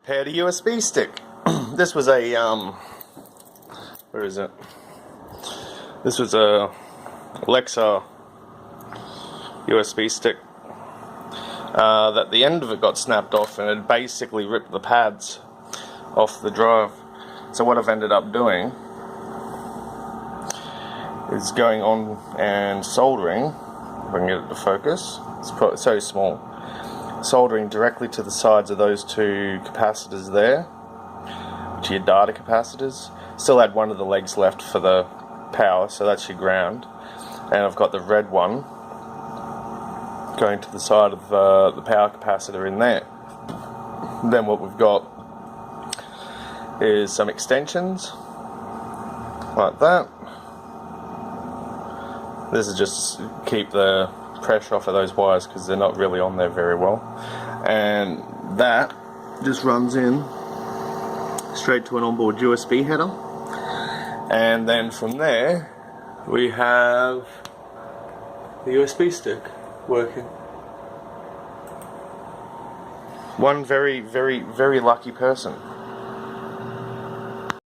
Paired a USB stick. This was a where is it? This was a Alexa USB stick that the end of it got snapped off, and it basically ripped the pads off the drive. So what I've ended up doing is going on and soldering, if I can get it to focus, it's so small, soldering directly to the sides of those two capacitors there, which are your data capacitors. Still had one of the legs left for the power, so that's your ground, and I've got the red one going to the side of the power capacitor in there. Then what we've got is some extensions like that. This is just to keep the pressure off of those wires because they're not really on there very well, and that just runs in straight to an onboard USB header, and then from there we have the USB stick working. One very lucky person.